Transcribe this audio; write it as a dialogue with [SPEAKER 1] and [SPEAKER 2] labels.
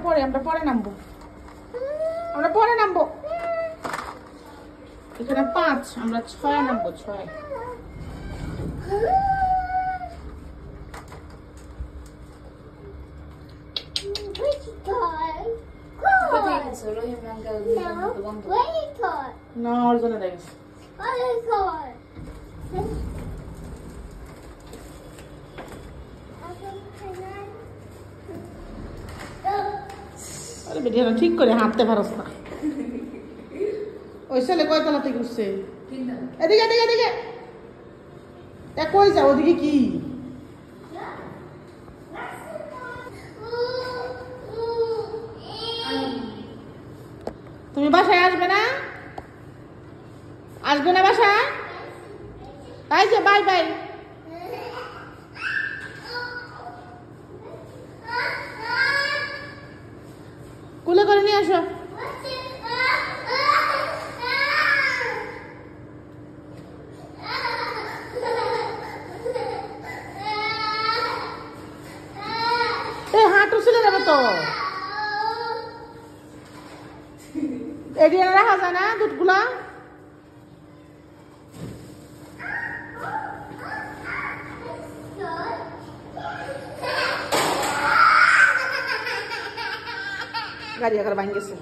[SPEAKER 1] আমরা পরে নামবো। এখানে 5, আমরা 6 নামবো। 6 না ওর জন্য দেখেছি। আরে বেটিয়া ঠিক করে হাঁটতে পারস না। ওই ছেলে কয়তলা থেকে উঠছে? এদিকে এদিকে এদিকে কই যাও? ওদিকে কি তুমি বাসায় আসবে না? বাসায়? তাই যে বাই বাই। কুলে করে নিয়ে আসো। হাঁটু ছিল যাবে তো, এরিয়া রাখা যায় না দুধগুলা। গাড়ি আকার ভাঙ গেছে।